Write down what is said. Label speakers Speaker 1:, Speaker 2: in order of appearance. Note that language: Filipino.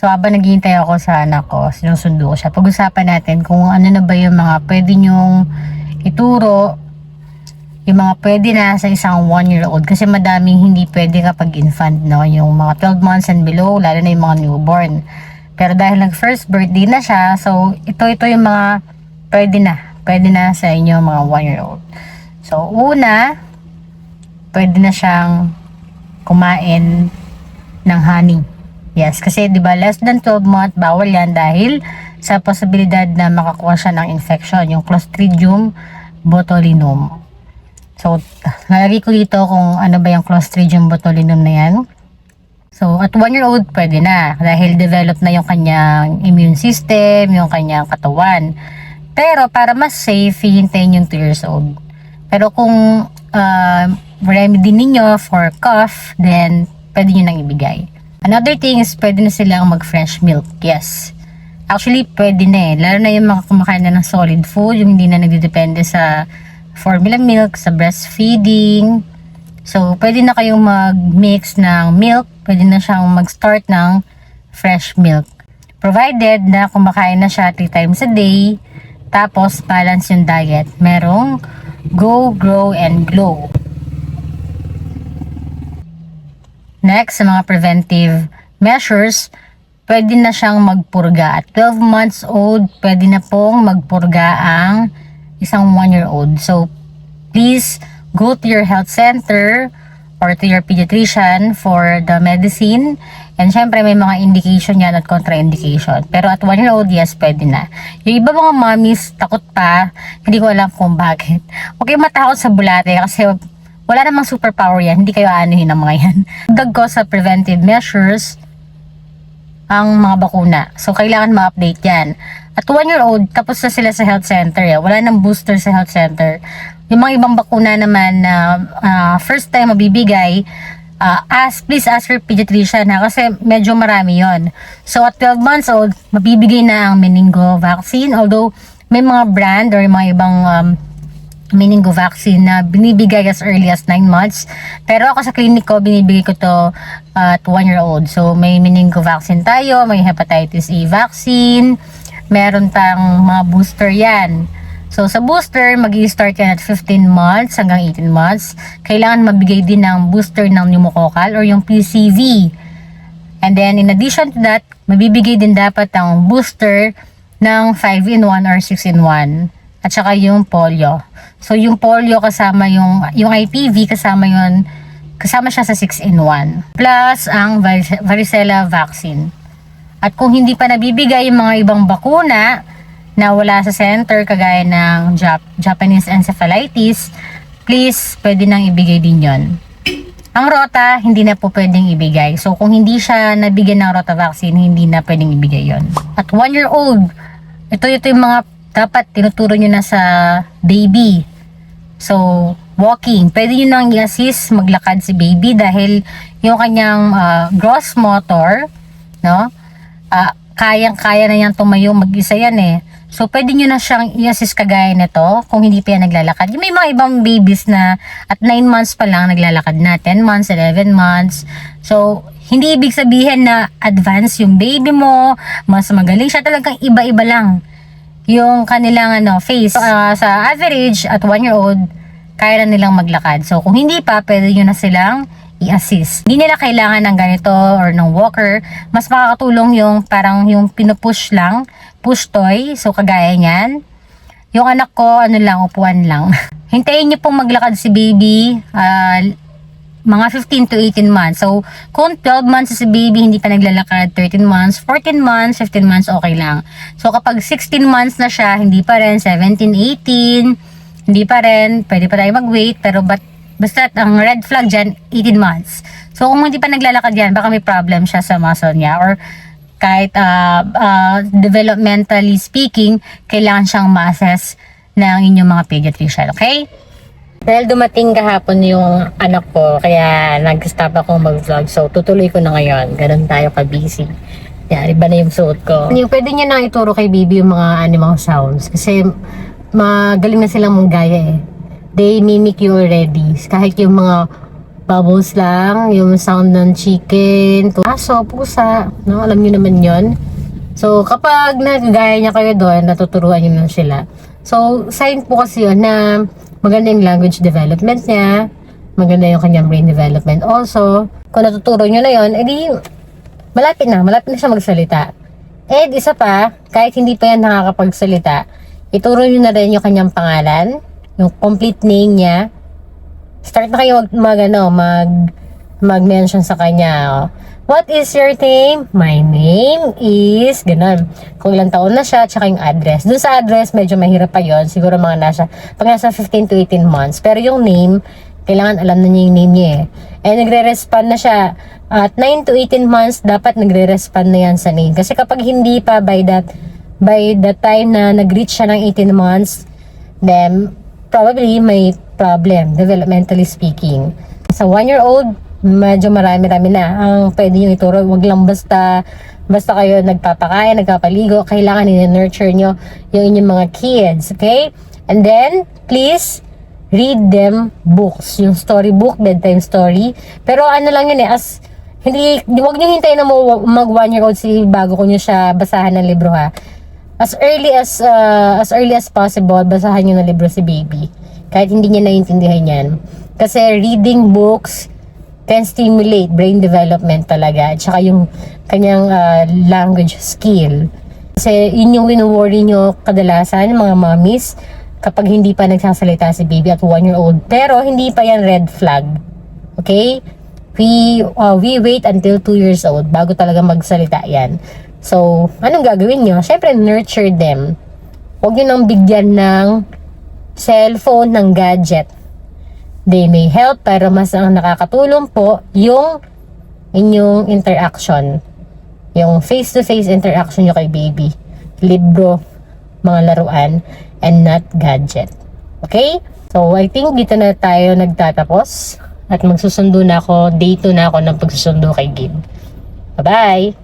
Speaker 1: So, habang naghihintay ako sa anak ko, sinusundo ko siya. Pag-usapan natin kung ano na ba yung mga pwede nyong ituro, yung mga pwede na sa isang 1-year-old. Kasi madaming hindi pwede kapag infant, no? Yung mga 12 months and below, lalo na yung mga newborn. Pero dahil nag-first birthday na siya, so ito yung mga pwede na. Pwede na sa inyo mga 1-year-old. So, una, pwede na siyang kumain ng honey. Yes, kasi 'di ba less than 12 months bawal 'yan dahil sa posibilidad na makakuha siya ng infection, yung Clostridium botulinum. So, nalagay ko dito kung ano ba yung Clostridium botulinum na 'yan. So, at 1-year-old pwede na dahil develop na yung kanyang immune system, yung kanyang katawan. Pero para mas safe, hihintayin yung 2 years old. Pero kung remedy ninyo for cough, then pwede nyo nang ibigay. Another thing is pwede na silang mag-fresh milk. Yes. Actually, pwede na eh. Lalo na yung mga kumakain na ng solid food, yung hindi na nagdidepende sa formula milk, sa breastfeeding. So, pwede na kayong mag-mix ng milk. Pwede na siyang mag-start ng fresh milk. Provided na kumakain na siya 3 times a day, tapos balance yung diet. Merong Go, Grow, and Glow. Next, sa mga preventive measures, pwede na siyang magpurga. At 12 months old, pwede na pong magpurga ang isang 1-year-old. So, please go to your health center or to your pediatrician for the medicine. And syempre, may mga indication yan at contraindication. Pero at 1-year-old, yes, pwede na. Yung iba mga mommies, takot pa. Hindi ko alam kung bakit. Okay, matakot sa bulate kasi wala namang superpower yan. Hindi kayo aanuhin ng mga yan. Dagdag ko sa preventive measures ang mga bakuna. So, kailangan ma-update yan. At 1-year-old, tapos na sila sa health center. Wala nang booster sa health center. Yung mga ibang bakuna naman na first time mabibigay, please ask your pediatrician kasi medyo marami yon. So, at 12 months old, mabibigay na ang meningo vaccine. Although, may mga brand or mga ibang meningo vaccine na binibigay as early as 9 months. Pero ako sa clinic ko, binibigay ko to at 1-year-old. So, may meningo vaccine tayo, may hepatitis E vaccine, meron tang mga booster yan. So, sa booster, mag-i-start yan at 15 months hanggang 18 months. Kailangan mabigay din ng booster ng pneumococcal or yung PCV. And then, in addition to that, mabibigay din dapat ang booster ng 5-in-1 or 6-in-1. At saka yung polio. So, yung polio kasama yung IPV kasama siya sa 6-in-1. Plus, ang varicella vaccine. At kung hindi pa nabibigay yung mga ibang bakuna na wala sa center, kagaya ng Japanese encephalitis, please, pwede nang ibigay din yon. Ang rota, hindi na po pwedeng ibigay. So, kung hindi siya nabigyan ng rota vaccine, hindi na pwedeng ibigay yon. At 1-year-old, ito yung mga dapat tinuturo nyo na sa baby. So, walking. Pwede nyo nang i-assist maglakad si baby dahil yung kanyang gross motor, no? Kayang-kaya na yan tumayo, mag-isa yan eh. So, pwede nyo na siyang i-assist kagaya nito kung hindi pa yan naglalakad. Yung may mga ibang babies na at 9 months pa lang naglalakad na, 10 months, 11 months. So, hindi ibig sabihin na advance yung baby mo, mas magaling siya, talagang iba-iba lang yung kanilang face. Sa average, at 1-year-old, kaya na nilang maglakad. So, kung hindi pa, pwede nyo na silang i-assist. Hindi nila kailangan ng ganito or ng walker. Mas makakatulong yung parang yung pinupush lang, push toy. So, kagaya niyan. Yung anak ko, upuan lang. Hintayin nyo pong maglakad si baby, mga 15 to 18 months. So, kung 12 months si baby, hindi pa naglalakad, 13 months, 14 months, 15 months, okay lang. So, kapag 16 months na siya, hindi pa rin, 17, 18, hindi pa rin, pwede pa tayo mag-wait, pero basta ang red flag dyan, 18 months. So, kung hindi pa naglalakad yan, baka may problem siya sa muscle niya, or kahit developmentally speaking, kailangan siyang ma-assess ng inyong mga pediatrician, okay? Dahil dumating kahapon yung anak ko, kaya nag-stop ako mag-vlog. So, tutuloy ko na ngayon. Ganun tayo ka-busy. Yan, iba na yung suot ko. Yung pwede niya na ituro kay baby yung mga animal sounds. Kasi magaling na silang manggaya eh. They mimic you already. Kahit yung mga bubbles lang, yung sound ng chicken, aso, pusa, no? Alam niyo naman yon. So, kapag nagagaya niya kayo doon, natuturuan niyo lang sila. So, sign po kasi yun na maganda yung language development niya, maganda yung kanyang brain development also. Kung natuturo niyo na yon, edi malapit na siya magsalita. And isa pa, kahit hindi pa yan nakakapagsalita, ituro niyo na rin yung kanyang pangalan, yung complete name niya. Start na kayo mag-mention sa kanya. Oh. What is your name? My name is, ganun. Kung ilang taon na siya, tsaka yung address. Doon sa address, medyo mahirap pa yon. Siguro pag nasa 15 to 18 months. Pero yung name, kailangan alam na niya yung name niya eh. And nagre-respond na siya. At 9 to 18 months, dapat nagre-respond na yan sa name. Kasi kapag hindi pa by the time na nag-reach siya ng 18 months, then probably may problem, developmentally speaking. Sa 1-year-old, medyo marami-rami na ang pwede nyo ituro. Huwag lang basta kayo nagpapakain, nagpapaligo. Kailangan i-nurture nyo yung inyong mga kids, okay? And then, please, read them books. Yung storybook, bedtime story. Pero ano lang yun eh, huwag nyo hintayin na mag 1-year-old bago ko nyo siya basahan ng libro ha. As early as possible, basahan nyo ng libro si baby. Kahit hindi niya naiintindihan yan. Kasi reading books can stimulate brain development talaga. At saka yung kanyang language skill. Kasi yun yung wino-worry nyo kadalasan, mga mommies, kapag hindi pa nagsasalita si baby at 1-year-old. Pero hindi pa yan red flag. Okay? We wait until 2 years old bago talaga magsalita yan. So, anong gagawin nyo? Siyempre, nurture them. Huwag nyo nang bigyan ng cellphone, ng gadget. They may help, pero mas ang nakakatulong po yung inyong interaction. Yung face-to-face interaction nyo kay baby. Libro, mga laruan, and not gadget. Okay? So, I think dito na tayo nagtatapos. At magsusundo na ako, day 2 na ako ng pagsusundo kay Gib. Bye-bye!